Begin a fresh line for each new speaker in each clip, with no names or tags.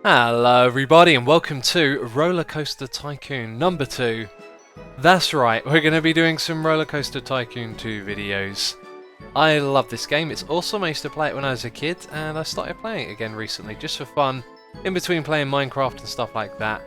Hello everybody and welcome to Roller Coaster Tycoon number 2. That's right, we're going to be doing some Roller Coaster Tycoon 2 videos. I love this game. It's awesome. I used to play it when I was a kid and I started playing it again recently just for fun, in between playing Minecraft and stuff like that.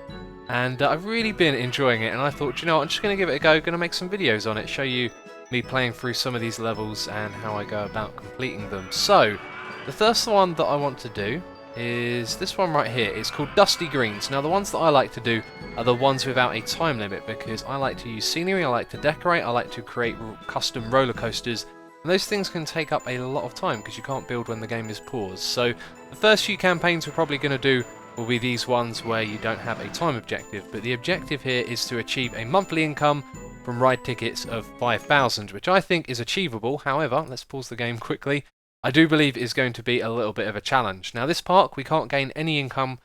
And I've really been enjoying it and I thought, you know what, I'm just going to give it a go, going to make some videos on it, show you me playing through some of these levels and how I go about completing them. So, the first one that I want to do is this one right here. It's called Dusty Greens. Now the ones that I like to do are the ones without a time limit because I like to use scenery, I like to decorate, I like to create custom roller coasters, and those things can take up a lot of time because you can't build when the game is paused. So the first few campaigns we're probably going to do will be these ones where you don't have a time objective, but the objective here is to achieve a monthly income from ride tickets of 5,000, which I think is achievable. However, let's pause the game quickly. I do believe is going to be a little bit of a challenge. Now this park, we can't gain any income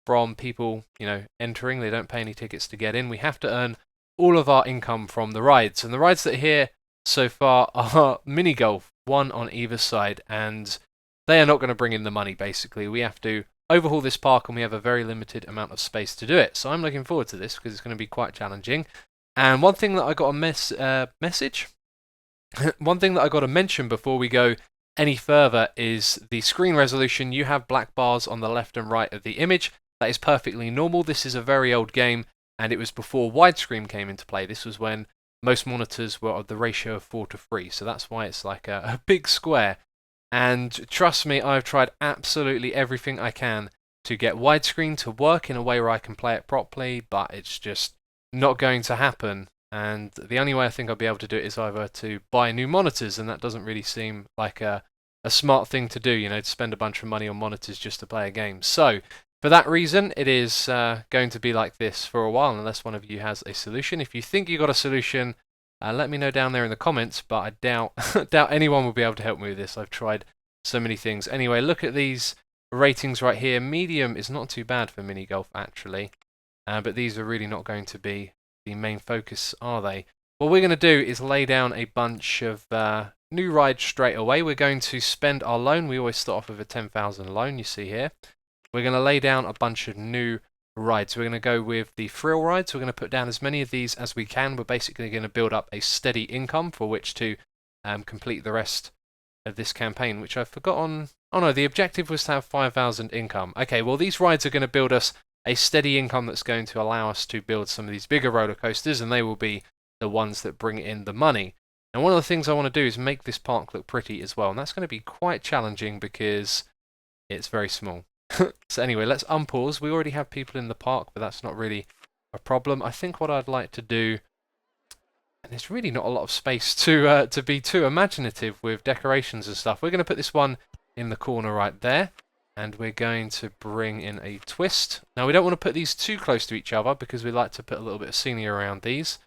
from people, entering. They don't pay any tickets to get in. We have to earn all of our income from the rides. And the rides that are here so far are mini golf, one on either side, and they are not going to bring in the money basically. We have to overhaul this park and we have a very limited amount of space to do it. So I'm looking forward to this because it's going to be quite challenging. And one thing that I got one thing that I got to mention before we go any further is the screen resolution. You have black bars on the left and right of the image. That is perfectly normal. This is a very old game and it was before widescreen came into play. This was when most monitors were of the ratio of 4:3, so that's why it's like a big square. And trust me, I've tried absolutely everything I can to get widescreen to work in a way where I can play it properly, but it's just not going to happen. And the only way I think I'll be able to do it is either to buy new monitors, and that doesn't really seem like a smart thing to do, to spend a bunch of money on monitors just to play a game. So, for that reason, it is going to be like this for a while, unless one of you has a solution. If you think you got a solution, let me know down there in the comments, but I doubt anyone will be able to help me with this. I've tried so many things. Anyway, look at these ratings right here. Medium is not too bad for mini golf, actually, but these are really not going to be the main focus, are they? What we're going to do is lay down a bunch of new rides straight away. We're going to spend our loan. We always start off with a 10,000 loan, you see here. We're going to lay down a bunch of new rides. We're going to go with the thrill rides. We're going to put down as many of these as we can. We're basically going to build up a steady income for which to complete the rest of this campaign, which I've forgotten. Oh no, the objective was to have 5,000 income. Okay, well these rides are going to build us a steady income that's going to allow us to build some of these bigger roller coasters, and they will be the ones that bring in the money. And one of the things I want to do is make this park look pretty as well, and that's going to be quite challenging because it's very small. So anyway, let's unpause. We already have people in the park, but that's not really a problem. I think what I'd like to do, and there's really not a lot of space to be too imaginative with decorations and stuff. We're going to put this one in the corner right there. And we're going to bring in a twist. Now we don't want to put these too close to each other because we like to put a little bit of scenery around these.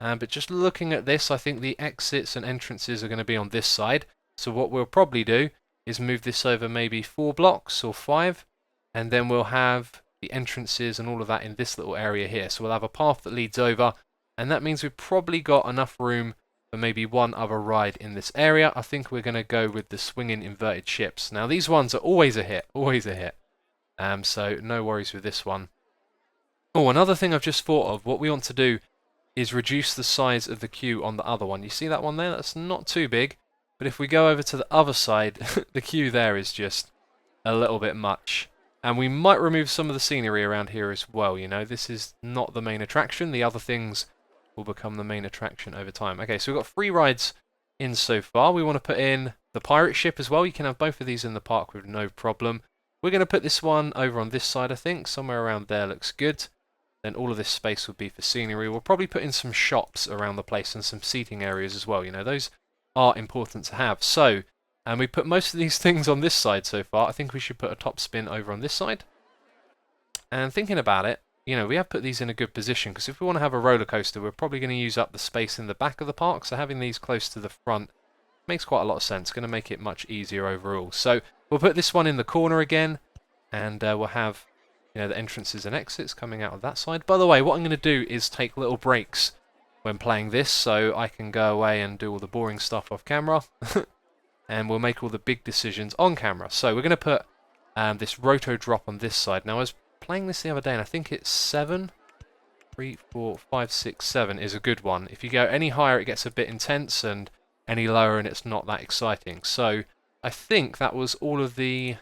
But just looking at this, I think the exits and entrances are going to be on this side. So what we'll probably do is move this over maybe 4 blocks or 5. And then we'll have the entrances and all of that in this little area here. So we'll have a path that leads over. And that means we've probably got enough room for maybe one other ride in this area. I think we're going to go with the swinging inverted ships. Now these ones are always a hit, so no worries with this one. Oh, another thing I've just thought of, what we want to do is reduce the size of the queue on the other one. You see that one there? That's not too big, but if we go over to the other side, the queue there is just a little bit much. And we might remove some of the scenery around here as well, this is not the main attraction. The other things will become the main attraction over time. Okay, so we've got 3 rides in so far. We want to put in the pirate ship as well. You can have both of these in the park with no problem. We're going to put this one over on this side, I think. Somewhere around there looks good. Then all of this space will be for scenery. We'll probably put in some shops around the place and some seating areas as well. Those are important to have. So, and we put most of these things on this side so far. I think we should put a top spin over on this side. And thinking about it, we have put these in a good position because if we want to have a roller coaster, we're probably going to use up the space in the back of the park. So having these close to the front makes quite a lot of sense. Going to make it much easier overall. So we'll put this one in the corner again, and we'll have the entrances and exits coming out of that side. By the way, what I'm going to do is take little breaks when playing this, so I can go away and do all the boring stuff off camera, and we'll make all the big decisions on camera. So we're going to put this roto drop on this side. Now, as playing this the other day, and I think it's 7. 3, 4, 5, 6, 7 is a good one. If you go any higher, it gets a bit intense, and any lower, and it's not that exciting. So I think that was all of the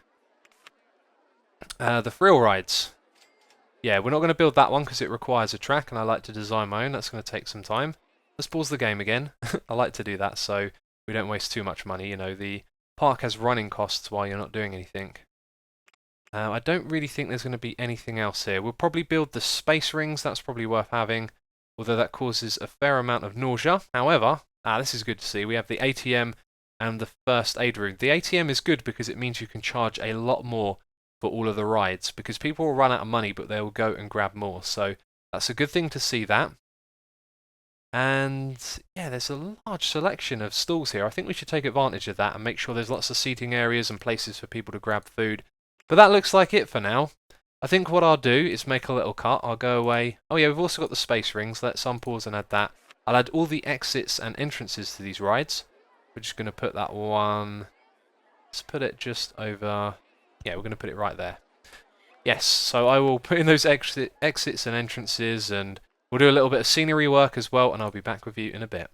thrill rides. Yeah, we're not going to build that one because it requires a track, and I like to design my own. That's going to take some time. Let's pause the game again. I like to do that so we don't waste too much money. You know, the park has running costs while you're not doing anything. I don't really think there's going to be anything else here. We'll probably build the space rings. That's probably worth having, although that causes a fair amount of nausea. However, this is good to see. We have the ATM and the first aid room. The ATM is good because it means you can charge a lot more for all of the rides, because people will run out of money, but they will go and grab more. So that's a good thing to see that. And yeah, there's a large selection of stalls here. I think we should take advantage of that and make sure there's lots of seating areas and places for people to grab food. But that looks like it for now. I think what I'll do is make a little cut. I'll go away. Oh yeah, we've also got the space rings. Let's unpause and add that. I'll add all the exits and entrances to these rides. We're just going to put that one... Let's put it just over... Yeah, we're going to put it right there. Yes, so I will put in those exits and entrances, and we'll do a little bit of scenery work as well, and I'll be back with you in a bit.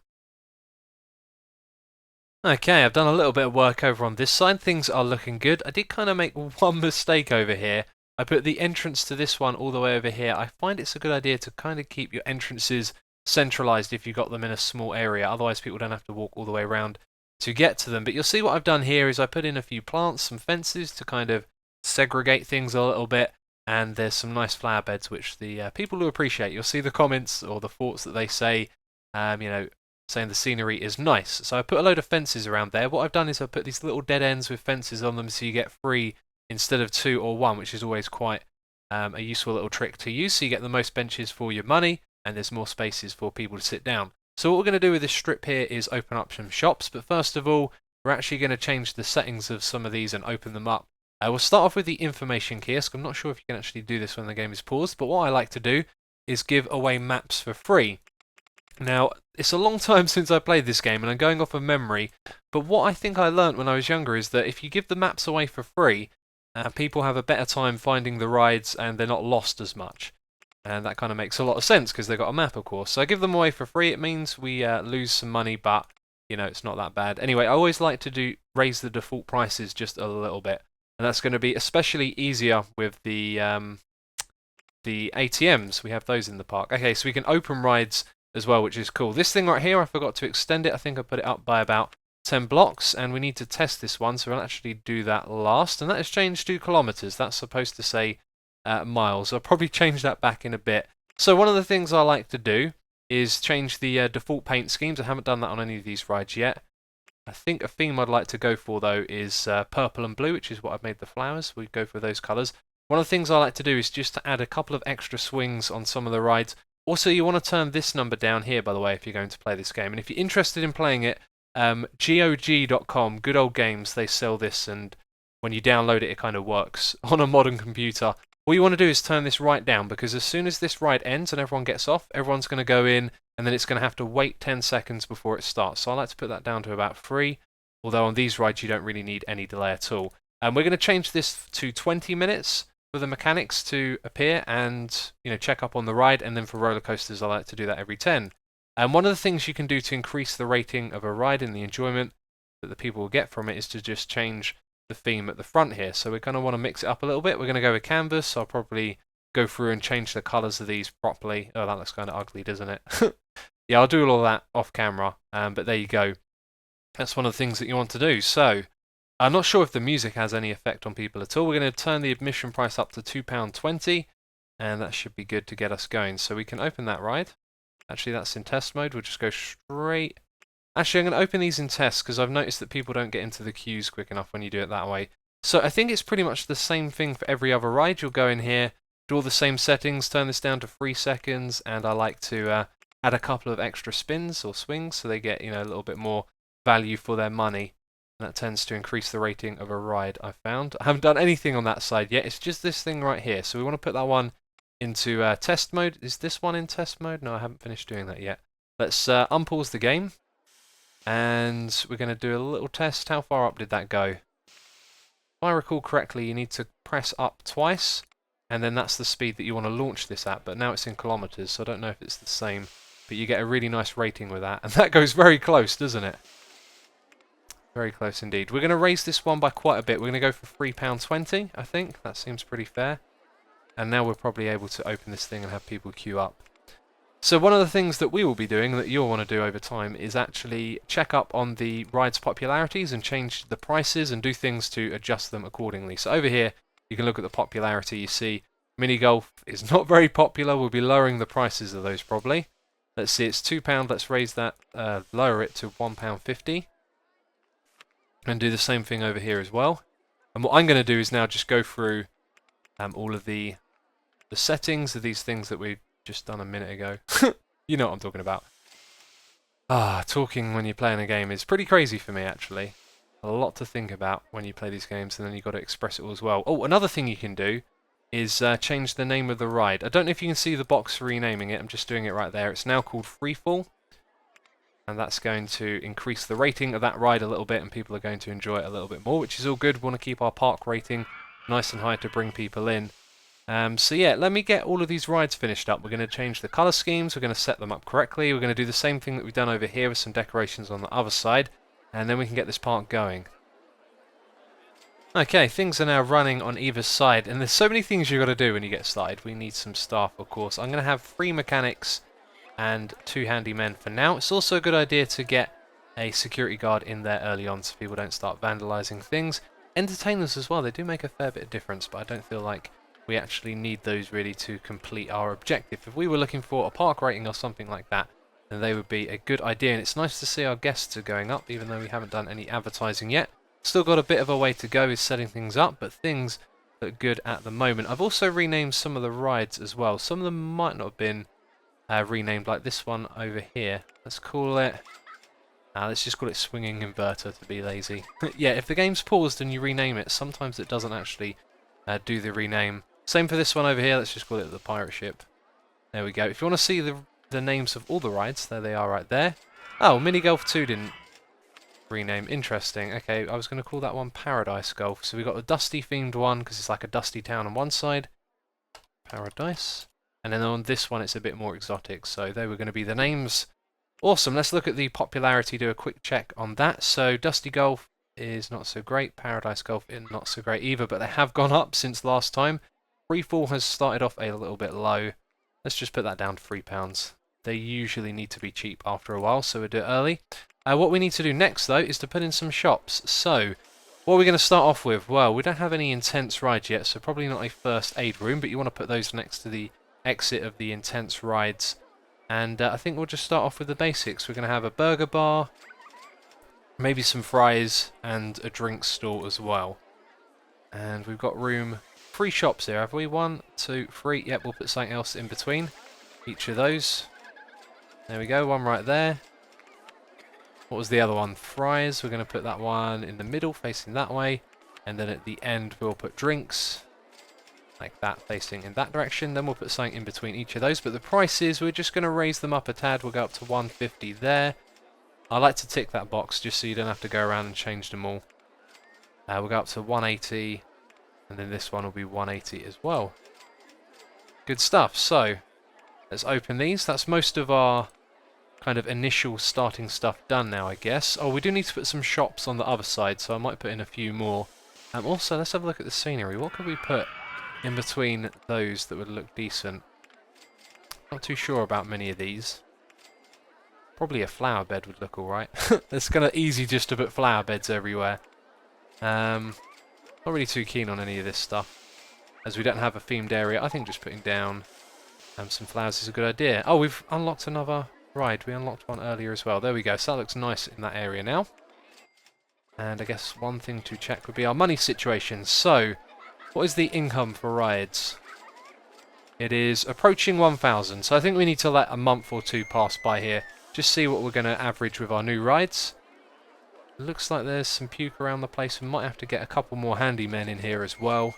Okay, I've done a little bit of work over on this side. Things are looking good. I did kind of make one mistake over here. I put the entrance to this one all the way over here. I find it's a good idea to kind of keep your entrances centralized if you've got them in a small area. Otherwise, people don't have to walk all the way around to get to them. But you'll see what I've done here is I put in a few plants, some fences to kind of segregate things a little bit. And there's some nice flower beds which the people will appreciate. You'll see the comments or the thoughts that they say, you know, saying the scenery is nice. So I put a load of fences around there. What I've done is I put these little dead ends with fences on them so you get 3 instead of 2 or 1, which is always quite a useful little trick to use. So you get the most benches for your money, and there's more spaces for people to sit down. So what we're going to do with this strip here is open up some shops. But first of all, we're actually going to change the settings of some of these and open them up. We'll start off with the information kiosk. I'm not sure if you can actually do this when the game is paused, but what I like to do is give away maps for free. Now, it's a long time since I played this game, and I'm going off of memory, but what I think I learnt when I was younger is that if you give the maps away for free, people have a better time finding the rides, and they're not lost as much. And that kind of makes a lot of sense, because they've got a map, of course. So I give them away for free. It means we lose some money, but, you know, it's not that bad. Anyway, I always like to raise the default prices just a little bit, and that's going to be especially easier with the ATMs. We have those in the park. Okay, so we can open rides as well, which is cool. This thing right here, I forgot to extend it. I think I put it up by about 10 blocks, and we need to test this one, so we'll actually do that last. And that has changed to kilometers. That's supposed to say miles. I'll probably change that back in a bit. So one of the things I like to do is change the default paint schemes. I haven't done that on any of these rides yet. I think a theme I'd like to go for, though, is purple and blue, which is what I've made the flowers. We go for those colours. One of the things I like to do is just to add a couple of extra swings on some of the rides. Also, you want to turn this number down here, by the way, if you're going to play this game. And if you're interested in playing it, GOG.com, Good Old Games, they sell this, and when you download it, it kind of works on a modern computer. What you want to do is turn this right down, because as soon as this ride ends and everyone gets off, everyone's going to go in, and then it's going to have to wait 10 seconds before it starts. So I like to put that down to about 3, although on these rides you don't really need any delay at all. And we're going to change this to 20 minutes for the mechanics to appear and, you know, check up on the ride, and then for roller coasters I like to do that every 10. And one of the things you can do to increase the rating of a ride and the enjoyment that the people will get from it is to just change the theme at the front here. So we're going to want to mix it up a little bit. We're going to go with canvas. So I'll probably go through and change the colours of these properly. Oh, that looks kind of ugly, doesn't it? Yeah, I'll do all of that off camera, but there you go. That's one of the things that you want to do. So I'm not sure if the music has any effect on people at all. We're going to turn the admission price up to £2.20, and that should be good to get us going. So we can open that ride. Actually, that's in test mode. We'll just go straight. Actually, I'm going to open these in test because I've noticed that people don't get into the queues quick enough when you do it that way. So I think it's pretty much the same thing for every other ride. You'll go in here, do all the same settings, turn this down to 3 seconds, and I like to add a couple of extra spins or swings so they get, you know, a little bit more value for their money. And that tends to increase the rating of a ride, I've found. I haven't done anything on that side yet. It's just this thing right here. So we want to put that one into test mode. Is this one in test mode? No, I haven't finished doing that yet. Let's unpause the game. And we're going to do a little test. How far up did that go? If I recall correctly, you need to press up twice, and then that's the speed that you want to launch this at, but now it's in kilometers, so I don't know if it's the same, but you get a really nice rating with that, and that goes very close, doesn't it? Very close indeed. We're going to raise this one by quite a bit. We're going to go for £3.20, I think. That seems pretty fair. And now we're probably able to open this thing and have people queue up. So one of the things that we will be doing, that you'll want to do over time, is actually check up on the rides' popularities and change the prices and do things to adjust them accordingly. So over here, you can look at the popularity. You see mini golf is not very popular. We'll be lowering the prices of those probably. Let's see, it's £2. Let's raise that, lower it to £1.50. And do the same thing over here as well. And what I'm going to do is now just go through all of the settings of these things that we've just done a minute ago. You know what I'm talking about. Talking when you're playing a game is pretty crazy for me, actually. A lot to think about when you play these games, and then you've got to express it all as well. Oh, another thing you can do is change the name of the ride. I don't know if you can see the box for renaming it. I'm just doing it right there. It's now called Freefall. And that's going to increase the rating of that ride a little bit, and people are going to enjoy it a little bit more, which is all good. We want to keep our park rating nice and high to bring people in. So yeah, let me get all of these rides finished up. We're going to change the colour schemes, we're going to set them up correctly, we're going to do the same thing that we've done over here with some decorations on the other side, and then we can get this park going. Okay, things are now running on either side, and there's so many things you've got to do when you get started. We need some staff, of course. I'm going to have 3 mechanics and 2 handymen for now. It's also a good idea to get a security guard in there early on so people don't start vandalising things. Entertainers as well, they do make a fair bit of difference, but I don't feel like we actually need those really to complete our objective. If we were looking for a park rating or something like that, then they would be a good idea. And it's nice to see our guests are going up, even though we haven't done any advertising yet. Still got a bit of a way to go with setting things up, but things look good at the moment. I've also renamed some of the rides as well. Some of them might not have been renamed, like this one over here. Let's call it... let's just call it Swinging Inverter to be lazy. Yeah, if the game's paused and you rename it, sometimes it doesn't actually do the rename. Same for this one over here. Let's just call it the Pirate Ship. There we go. If you want to see the names of all the rides, there they are right there. Oh, Mini Golf 2 didn't rename. Interesting. Okay, I was going to call that one Paradise Golf. So we've got a dusty themed one because it's like a dusty town on one side. Paradise. And then on this one it's a bit more exotic. So they were going to be the names. Awesome. Let's look at the popularity, do a quick check on that. So Dusty Golf is not so great. Paradise Golf is not so great either, but they have gone up since last time. Freefall has started off a little bit low. Let's just put that down to £3. They usually need to be cheap after a while, so we'll do it early. What we need to do next, though, is to put in some shops. So, what are we going to start off with? Well, we don't have any intense rides yet, so probably not a first aid room, but you want to put those next to the exit of the intense rides. And I think we'll just start off with the basics. We're going to have a burger bar, maybe some fries, and a drink stall as well. And we've got room... 3 shops here, have we? 1, 2, 3. Yep, we'll put something else in between each of those. There we go, one right there. What was the other one? Fries. We're going to put that one in the middle, facing that way. And then at the end, we'll put drinks, like that, facing in that direction. Then we'll put something in between each of those. But the prices, we're just going to raise them up a tad. We'll go up to 150 there. I like to tick that box just so you don't have to go around and change them all. We'll go up to 180. And then this one will be 180 as well. Good stuff. So, let's open these. That's most of our kind of initial starting stuff done now, I guess. Oh, we do need to put some shops on the other side, so I might put in a few more. Also, let's have a look at the scenery. What could we put in between those that would look decent? Not too sure about many of these. Probably a flower bed would look alright. It's kind of easy just to put flower beds everywhere. Not really too keen on any of this stuff, as we don't have a themed area. I think just putting down some flowers is a good idea. Oh, we've unlocked another ride. We unlocked one earlier as well. There we go. So that looks nice in that area now. And I guess one thing to check would be our money situation. So, what is the income for rides? It is approaching 1,000. So I think we need to let a month or 2 pass by here. Just see what we're going to average with our new rides. Looks like there's some puke around the place. We might have to get a couple more handymen in here as well.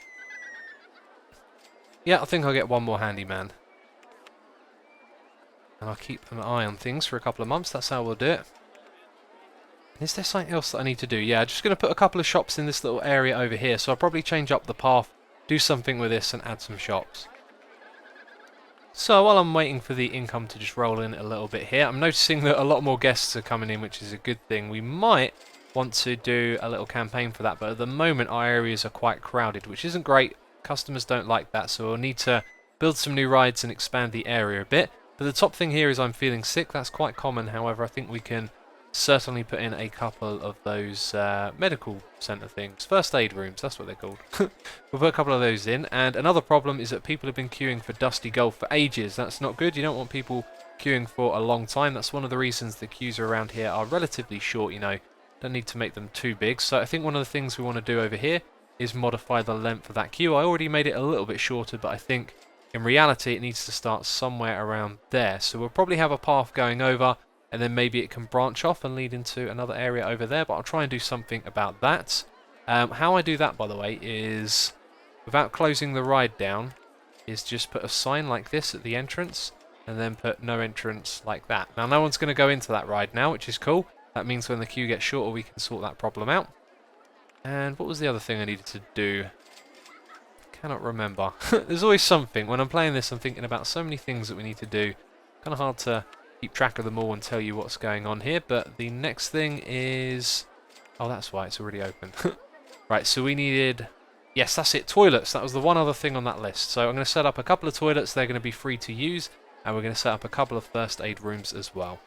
Yeah, I think I'll get one more handyman. And I'll keep an eye on things for a couple of months. That's how we'll do it. Is there something else that I need to do? Yeah, I'm just going to put a couple of shops in this little area over here. So I'll probably change up the path do something with this and add some shops. So while I'm waiting for the income to just roll in a little bit here, I'm noticing that a lot more guests are coming in, which is a good thing. We might want to do a little campaign for that, but at the moment our areas are quite crowded, which isn't great. Customers don't like that, so we'll need to build some new rides and expand the area a bit. But the top thing here is I'm feeling sick. That's quite common. However, I think we can certainly put in a couple of those medical centre things. First aid rooms, that's what they're called. We'll put a couple of those in. And another problem is that people have been queuing for Dusty Gold for ages. That's not good. You don't want people queuing for a long time. That's one of the reasons the queues around here are relatively short, you know. Don't need to make them too big. So I think one of the things we want to do over here is modify the length of that queue. I already made it a little bit shorter, but I think in reality it needs to start somewhere around there. So we'll probably have a path going over, and then maybe it can branch off and lead into another area over there, but I'll try and do something about that. How I do that, by the way, is without closing the ride down, is just put a sign like this at the entrance, and then put no entrance like that. Now no one's going to go into that ride now, which is cool. That means when the queue gets shorter we can sort that problem out. And what was the other thing I needed to do? Cannot remember. There's always something. When I'm playing this I'm thinking about so many things that we need to do. Kind of hard to keep track of them all and tell you what's going on here, but the next thing is... oh, that's why it's already open. Right, so we needed... yes, that's it, toilets. That was the one other thing on that list. So I'm going to set up a couple of toilets. They're going to be free to use, and we're going to set up a couple of first aid rooms as well.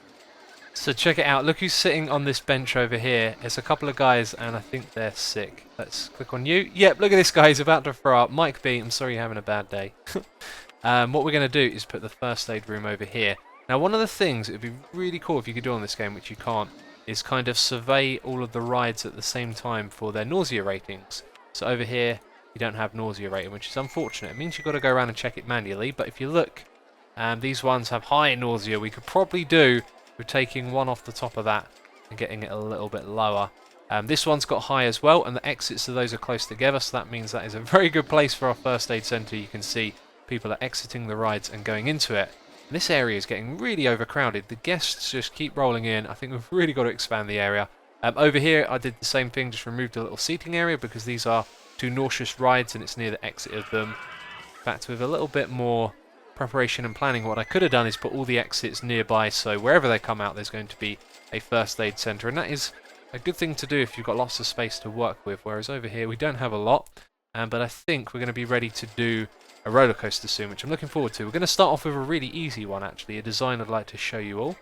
So check it out. Look who's sitting on this bench over here. It's a couple of guys, and I think they're sick. Let's click on you. Yep, look at this guy. He's about to throw up. Mike B, I'm sorry you're having a bad day. What we're going to do is put the first aid room over here. Now, one of the things it would be really cool if you could do on this game, which you can't, is kind of survey all of the rides at the same time for their nausea ratings. So over here, you don't have nausea rating, which is unfortunate. It means you've got to go around and check it manually. But if you look, these ones have high nausea. We could probably do with taking one off the top of that and getting it a little bit lower. This one's got high as well, and the exits of those are close together, so that means that is a very good place for our first aid centre. You can see people are exiting the rides and going into it. This area is getting really overcrowded. The guests just keep rolling in. I think we've really got to expand the area. Over here, I did the same thing, just removed a little seating area because these are two nauseous rides and it's near the exit of them. In fact, with a little bit more preparation and planning, what I could have done is put all the exits nearby, so wherever they come out, there's going to be a first aid centre, and that is a good thing to do if you've got lots of space to work with, whereas over here we don't have a lot, but I think we're going to be ready to do a roller coaster soon, which I'm looking forward to. We're going to start off with a really easy one, actually, a design I'd like to show you all.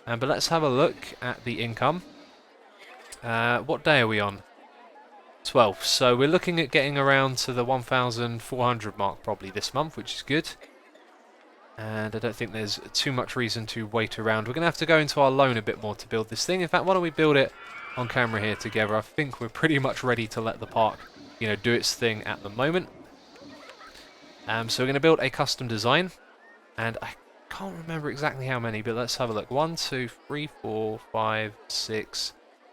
But let's have a look at the income. What day are we on? 12th. So we're looking at getting around to the 1,400 mark probably this month, which is good. And I don't think there's too much reason to wait around. We're going to have to go into our loan a bit more to build this thing. In fact, why don't we build it on camera here together? I think we're pretty much ready to let the park, you know, do its thing at the moment. So we're going to build a custom design, and I can't remember exactly how many, but let's have a look. 1, 2, 3, 4, 5, 6,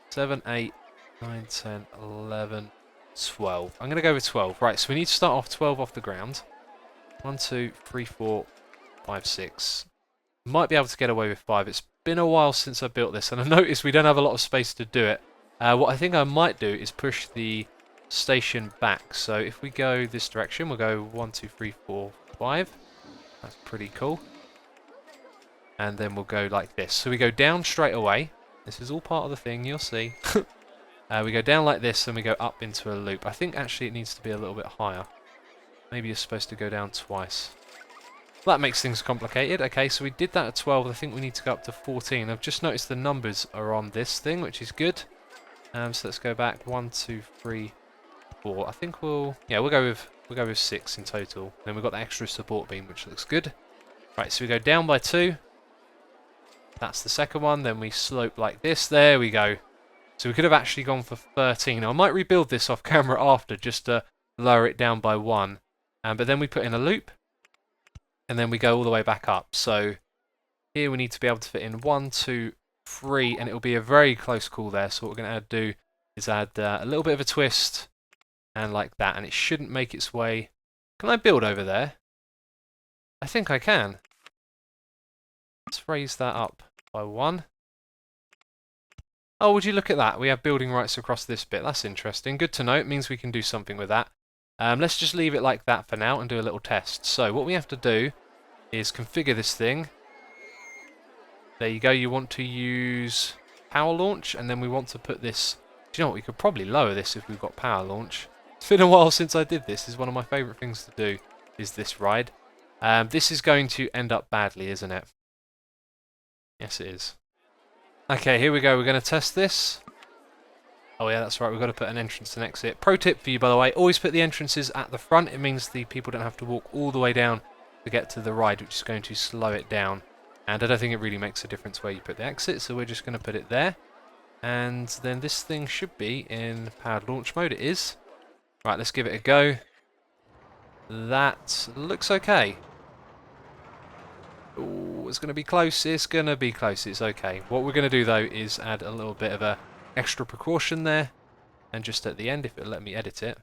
7, 8, 9, 10, 11, 12. I'm going to go with 12. Right, so we need to start off 12 off the ground. 1, 2, 3, 4, 5, 6. Might be able to get away with 5. It's been a while since I built this, and I noticed we don't have a lot of space to do it. What I think I might do is push the station back. So if we go this direction, we'll go 1, 2, 3, 4, 5. That's pretty cool. And then we'll go like this. So we go down straight away. This is all part of the thing, you'll see. We go down like this and we go up into a loop. I think actually it needs to be a little bit higher. Maybe you're supposed to go down twice. Well, that makes things complicated. Okay, so we did that at 12. I think we need to go up to 14. I've just noticed the numbers are on this thing, which is good. So let's go back. 1, 2, 3, 4. I think we'll go with 6 in total. Then we've got the extra support beam, which looks good. Right, so we go down by 2. That's the second one. Then we slope like this. There we go. So we could have actually gone for 13. Now, I might rebuild this off camera after just to lower it down by 1. But then we put in a loop, and then we go all the way back up. So here we need to be able to fit in 1, 2, 3, and it will be a very close call there. So what we're going to do is add a little bit of a twist, and like that, and it shouldn't make its way. Can I build over there? I think I can. Let's raise that up by 1. Oh, would you look at that? We have building rights across this bit. That's interesting. Good to know. It means we can do something with that. Let's just leave it like that for now and do a little test. So what we have to do is configure this thing. There you go. You want to use power launch, and then we want to put this... Do you know what? We could probably lower this if we've got power launch. It's been a while since I did this. This is one of my favourite things to do, is this ride. This is going to end up badly, isn't it? Yes, it is. Okay, here we go. We're going to test this. Oh yeah, that's right. We've got to put an entrance and exit. Pro tip for you, by the way, always put the entrances at the front. It means the people don't have to walk all the way down to get to the ride, which is going to slow it down. And I don't think it really makes a difference where you put the exit, so we're just going to put it there. And then this thing should be in powered launch mode. It is. Right, let's give it a go. That looks okay. Ooh, it's going to be close. It's going to be close. It's okay. What we're going to do, though, is add a little bit of a extra precaution there, and just at the end, if it'll let me edit it,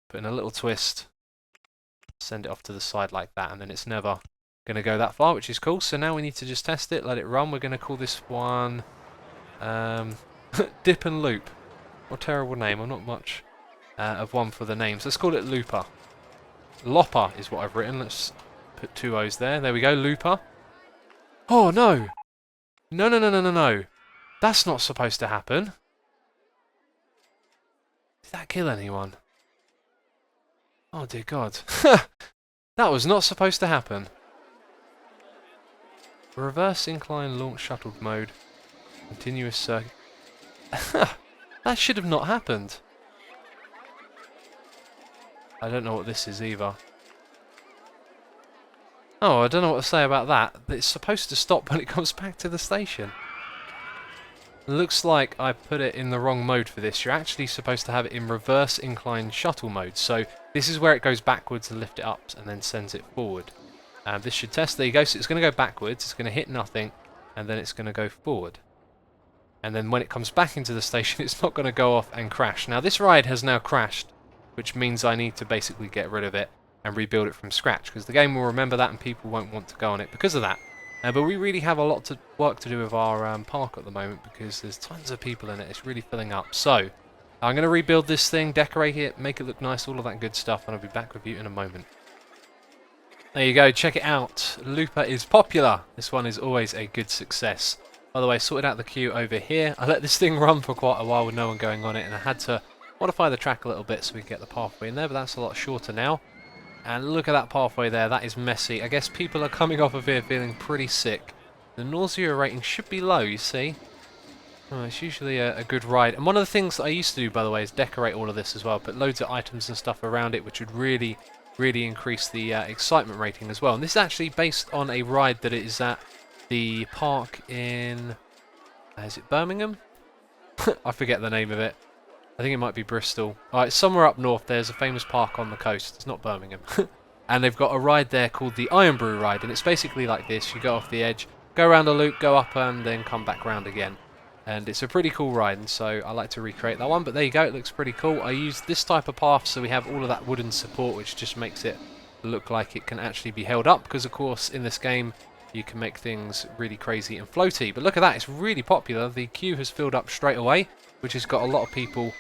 put in a little twist, send it off to the side like that, and then it's never going to go that far, which is cool. So now we need to just test it, let it run. We're going to call this one Dip and Loop. What a terrible name. I'm not much of one for the names. Let's call it Looper. Lopper is what I've written. Let's put 2 O's there. There we go, Looper. Oh no! No, no, no, no, no, no. That's not supposed to happen. Did that kill anyone? Oh dear God. That was not supposed to happen. Reverse incline launch shuttle mode. Continuous circuit. That should have not happened. I don't know what this is either. Oh, I don't know what to say about that. It's supposed to stop when it comes back to the station. Looks like I put it in the wrong mode for this. You're actually supposed to have it in reverse inclined shuttle mode. So this is where it goes backwards and lift it up and then sends it forward. This should test. There you go. So it's going to go backwards. It's going to hit nothing, and then it's going to go forward. And then when it comes back into the station, it's not going to go off and crash. Now this ride has now crashed, which means I need to basically get rid of it and rebuild it from scratch, because the game will remember that and people won't want to go on it because of that. But we really have a lot of work to do with our park at the moment, because there's tons of people in it. It's really filling up. So I'm going to rebuild this thing, decorate it, make it look nice, all of that good stuff, and I'll be back with you in a moment. There you go, check it out. Looper is popular. This one is always a good success. By the way, sorted out the queue over here. I let this thing run for quite a while with no one going on it, and I had to modify the track a little bit so we can get the pathway in there, but that's a lot shorter now. And look at that pathway there, that is messy. I guess people are coming off of here feeling pretty sick. The nausea rating should be low, you see. Oh, it's usually a good ride. And one of the things that I used to do, by the way, is decorate all of this as well. Put loads of items and stuff around it, which would really, really increase the excitement rating as well. And this is actually based on a ride that is at the park in... is it Birmingham? I forget the name of it. I think it might be Bristol. Alright, somewhere up north there's a famous park on the coast. It's not Birmingham. And they've got a ride there called the Iron Brew ride, and it's basically like this. You go off the edge, go around a loop, go up, and then come back round again. And it's a pretty cool ride, and so I like to recreate that one. But there you go, it looks pretty cool. I used this type of path, so we have all of that wooden support, which just makes it look like it can actually be held up, because of course in this game you can make things really crazy and floaty. But look at that, it's really popular. The queue has filled up straight away, which has got a lot of people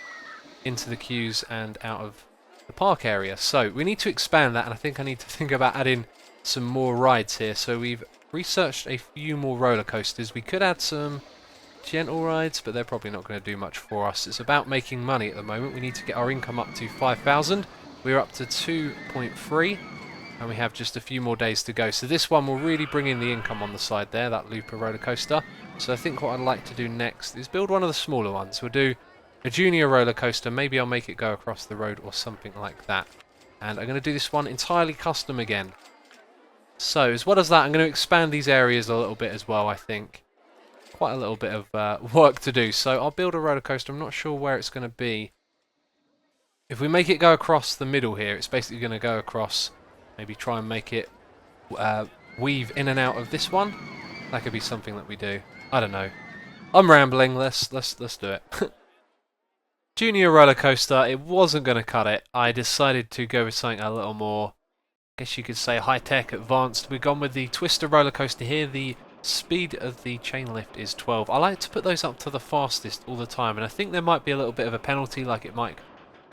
into the queues and out of the park area. So we need to expand that, and I think I need to think about adding some more rides here. So we've researched a few more roller coasters. We could add some gentle rides, but they're probably not going to do much for us. It's about making money at the moment. We need to get our income up to 5,000. We're up to 2.3, and we have just a few more days to go. So this one will really bring in the income on the side there, that Looper roller coaster. So I think what I'd like to do next is build one of the smaller ones. We'll do a junior roller coaster. Maybe I'll make it go across the road or something like that. And I'm going to do this one entirely custom again. So as well as that, I'm going to expand these areas a little bit as well, I think. Quite a little bit of work to do. So I'll build a roller coaster. I'm not sure where it's going to be. If we make it go across the middle here, it's basically going to go across. Maybe try and make it weave in and out of this one. That could be something that we do. I don't know. I'm rambling. Let's do it. Junior roller coaster. It wasn't going to cut it. I decided to go with something a little more, I guess you could say, high-tech, advanced. We've gone with the Twister roller coaster here. The speed of the chain lift is 12. I like to put those up to the fastest all the time, and I think there might be a little bit of a penalty, like it might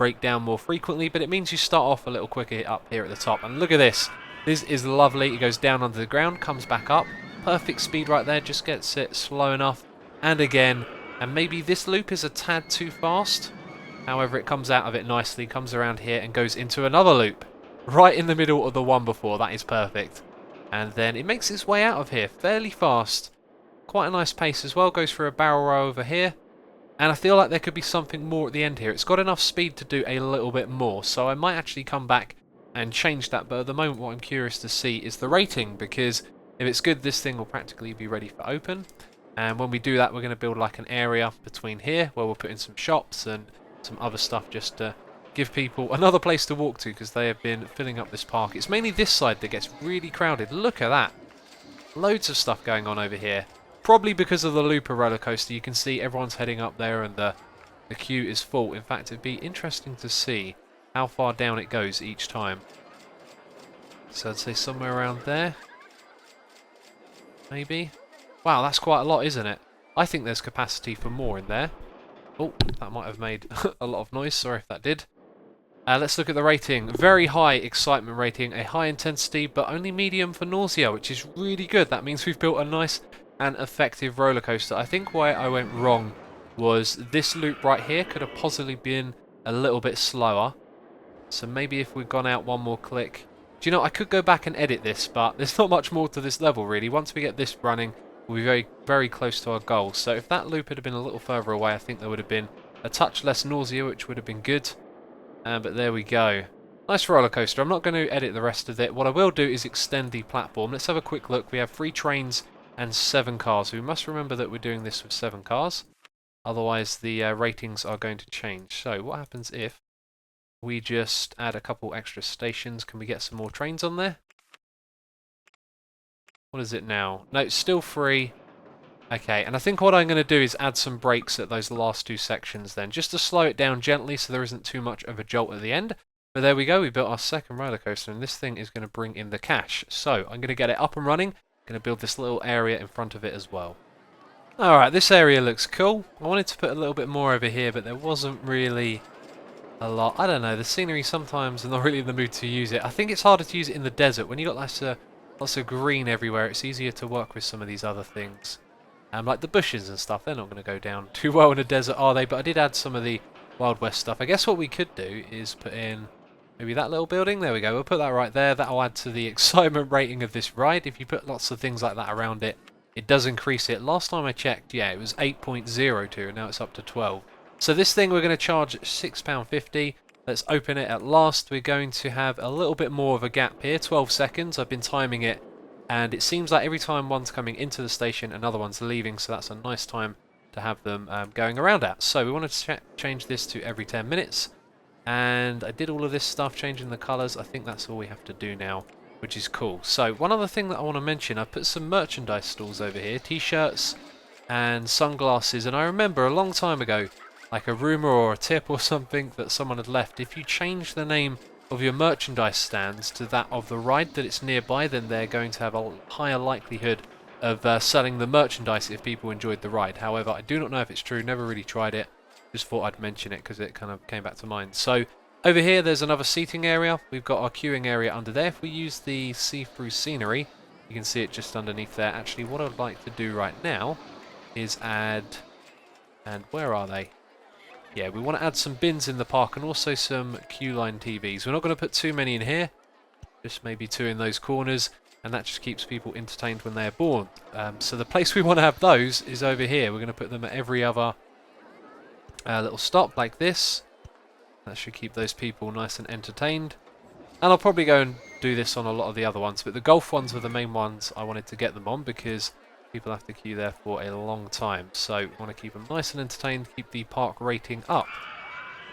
break down more frequently, but it means you start off a little quicker up here at the top. And look at this. This is lovely. It goes down under the ground, comes back up. Perfect speed right there, just gets it slow enough. And again, and maybe this loop is a tad too fast. However, it comes out of it nicely, comes around here and goes into another loop. Right in the middle of the one before. That is perfect. And then it makes its way out of here fairly fast. Quite a nice pace as well. Goes for a barrel roll over here. And I feel like there could be something more at the end here. It's got enough speed to do a little bit more. So I might actually come back and change that. But at the moment what I'm curious to see is the rating. Because if it's good, this thing will practically be ready for open. And when we do that, we're going to build like an area between here where we'll put in some shops and some other stuff just to give people another place to walk to, because they have been filling up this park. It's mainly this side that gets really crowded. Look at that. Loads of stuff going on over here. Probably because of the Looper roller coaster. You can see everyone's heading up there and the queue is full. In fact, it'd be interesting to see how far down it goes each time. So I'd say somewhere around there. Maybe. Wow, that's quite a lot, isn't it? I think there's capacity for more in there. Oh, that might have made a lot of noise. Sorry if that did. Let's look at the rating. Very high excitement rating, a high intensity, but only medium for nausea, which is really good. That means we've built a nice and effective roller coaster. I think where I went wrong was this loop right here could have possibly been a little bit slower. So maybe if we'd gone out one more click. Do you know, I could go back and edit this, but there's not much more to this level really. Once we get this running, we'll be very, very close to our goal. So if that loop had been a little further away, I think there would have been a touch less nausea, which would have been good. But there we go. Nice roller coaster. I'm not going to edit the rest of it. What I will do is extend the platform. Let's have a quick look. We have 3 trains and 7 cars. We must remember that we're doing this with 7 cars. Otherwise, the ratings are going to change. So what happens if we just add a couple extra stations? Can we get some more trains on there? What is it now? No, it's still free. Okay, and I think what I'm going to do is add some brakes at those last 2 sections then, just to slow it down gently so there isn't too much of a jolt at the end. But there we go, we built our second roller coaster, and this thing is going to bring in the cash. So I'm going to get it up and running, going to build this little area in front of it as well. Alright, this area looks cool. I wanted to put a little bit more over here, but there wasn't really a lot. I don't know, the scenery sometimes I'm not really in the mood to use it. I think it's harder to use it in the desert. When you've got lots of green everywhere, it's easier to work with some of these other things. Like the bushes and stuff, they're not going to go down too well in a desert, are they? But I did add some of the Wild West stuff. I guess what we could do is put in maybe that little building. There we go. We'll put that right there. That'll add to the excitement rating of this ride. If you put lots of things like that around it, it does increase it. Last time I checked, yeah, it was 8.02, and now it's up to 12. So this thing we're going to charge £6.50. Let's open it at last. We're going to have a little bit more of a gap here, 12 seconds. I've been timing it. And it seems like every time one's coming into the station, another one's leaving, so that's a nice time to have them going around at. So we want to change this to every 10 minutes. And I did all of this stuff, changing the colours. I think that's all we have to do now, which is cool. So one other thing that I want to mention, I've put some merchandise stalls over here, t-shirts and sunglasses. And I remember a long time ago, like a rumour or a tip or something that someone had left, if you change the name of your merchandise stands to that of the ride that it's nearby, then they're going to have a higher likelihood of selling the merchandise if people enjoyed the ride. However, I do not know if it's true, never really tried it, just thought I'd mention it because it kind of came back to mind. So over here there's another seating area, we've got our queuing area under there. If we use the see-through scenery, you can see it just underneath there. Actually, what I'd like to do right now is add, and where are they? Yeah, we want to add some bins in the park and also some queue line TVs. We're not going to put too many in here, just maybe 2 in those corners, and that just keeps people entertained when they're bored. So the place we want to have those is over here. We're going to put them at every other little stop like this. That should keep those people nice and entertained. And I'll probably go and do this on a lot of the other ones, but the golf ones were the main ones I wanted to get them on because people have to queue there for a long time. So we want to keep them nice and entertained, keep the park rating up.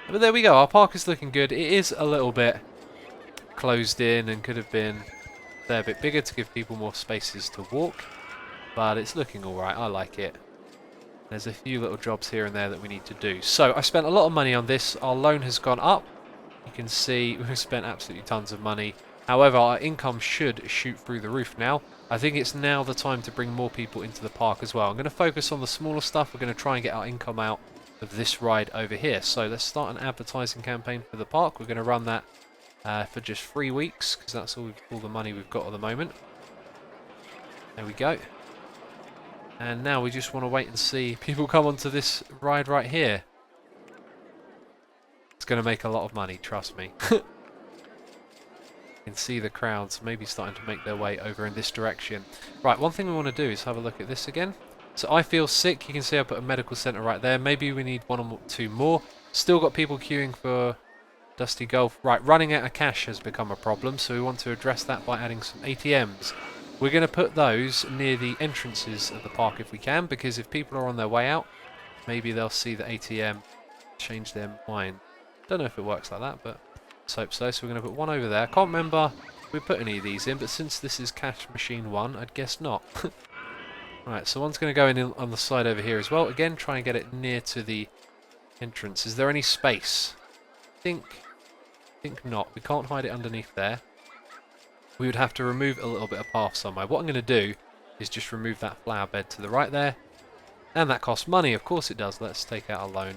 But there we go, our park is looking good. It is a little bit closed in and could have been a fair bit bigger to give people more spaces to walk. But it's looking alright, I like it. There's a few little jobs here and there that we need to do. So I spent a lot of money on this. Our loan has gone up. You can see we've spent absolutely tons of money. However, our income should shoot through the roof now. I think it's now the time to bring more people into the park as well. I'm going to focus on the smaller stuff. We're going to try and get our income out of this ride over here. So let's start an advertising campaign for the park. We're going to run that for just 3 weeks, because that's all the money we've got at the moment. There we go. And now we just want to wait and see people come onto this ride right here. It's going to make a lot of money, trust me. You can see the crowds maybe starting to make their way over in this direction. Right, one thing we want to do is have a look at this again. So I feel sick. You can see I put a medical centre right there. Maybe we need 1 or 2 more. Still got people queuing for Dusty Golf. Right, running out of cash has become a problem, so we want to address that by adding some ATMs. We're going to put those near the entrances of the park if we can, because if people are on their way out, maybe they'll see the ATM, change their mind. Don't know if it works like that, but let's hope so. So we're going to put one over there. I can't remember if we put any of these in, but since this is cash machine 1, I'd guess not. Right, so one's going to go in on the side over here as well. Again, try and get it near to the entrance. Is there any space? I think not. We can't hide it underneath there. We would have to remove a little bit of path somewhere. What I'm going to do is just remove that flower bed to the right there. And that costs money, of course it does. Let's take out a loan.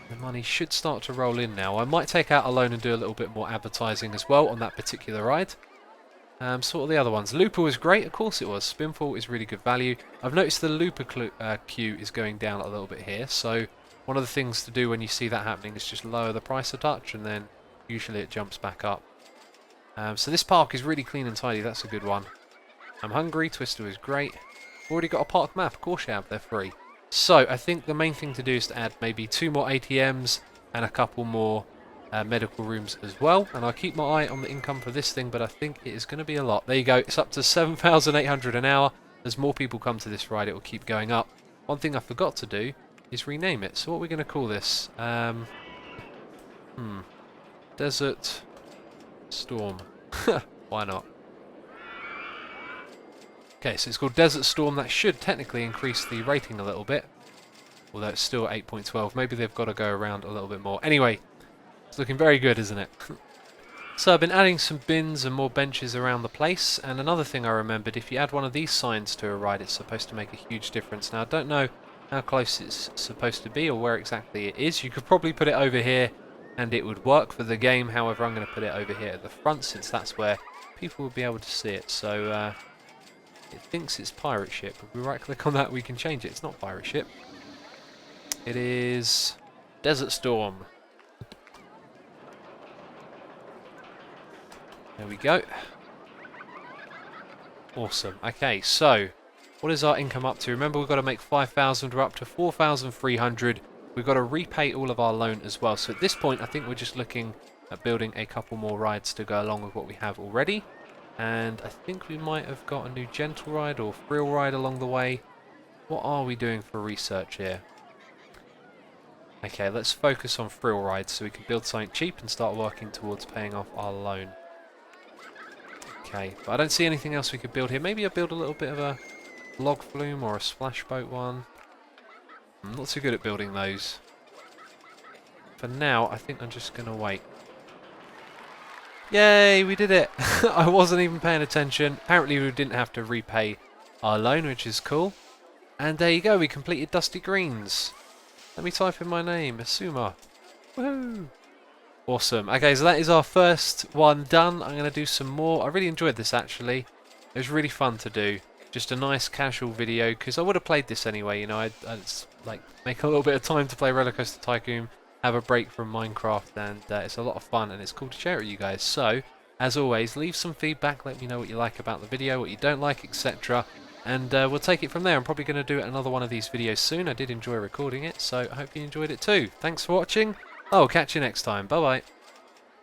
The money should start to roll in now. I might take out a loan and do a little bit more advertising as well on that particular ride. So what are the other ones? Looper was great, of course it was. Spinfall is really good value. I've noticed the Looper queue is going down a little bit here. So one of the things to do when you see that happening is just lower the price a touch, and then usually it jumps back up. So this park is really clean and tidy. That's a good one. I'm hungry. Twister is great. Already got a park map. Of course you have. They're free. So I think the main thing to do is to add maybe 2 more ATMs and a couple more medical rooms as well. And I'll keep my eye on the income for this thing, but I think it is going to be a lot. There you go. It's up to 7,800 an hour. As more people come to this ride, it will keep going up. One thing I forgot to do is rename it. So what are we going to call this? Desert Storm. Why not? Okay, so it's called Desert Storm. That should technically increase the rating a little bit. Although it's still 8.12. Maybe they've got to go around a little bit more. Anyway, it's looking very good, isn't it? So I've been adding some bins and more benches around the place. And another thing I remembered, if you add one of these signs to a ride, it's supposed to make a huge difference. Now, I don't know how close it's supposed to be or where exactly it is. You could probably put it over here and it would work for the game. However, I'm going to put it over here at the front, since that's where people will be able to see it. So it thinks it's pirate ship. If we right click on that, we can change it. It's not pirate ship. It is Desert Storm. There we go. Awesome. Okay, so what is our income up to? Remember, we've got to make 5,000. We're up to 4,300. We've got to repay all of our loan as well. So at this point, I think we're just looking at building a couple more rides to go along with what we have already. And I think we might have got a new gentle ride or thrill ride along the way. What are we doing for research here? Okay, let's focus on thrill rides so we can build something cheap and start working towards paying off our loan. Okay, but I don't see anything else we could build here. Maybe I'll build a little bit of a log flume or a splash boat one. I'm not too good at building those. For now, I think I'm just going to wait. Yay, we did it! I wasn't even paying attention. Apparently we didn't have to repay our loan, which is cool. And there you go, we completed Dusty Greens. Let me type in my name, Asuma. Woohoo! Awesome. Okay, so that is our first one done. I'm going to do some more. I really enjoyed this, actually. It was really fun to do. Just a nice casual video, because I would have played this anyway, you know. I'd like make a little bit of time to play Coaster Tycoon, have a break from Minecraft, and it's a lot of fun, and it's cool to share it with you guys. So, as always, leave some feedback, let me know what you like about the video, what you don't like, etc. And we'll take it from there. I'm probably going to do another one of these videos soon. I did enjoy recording it, so I hope you enjoyed it too. Thanks for watching. I'll catch you next time. Bye-bye.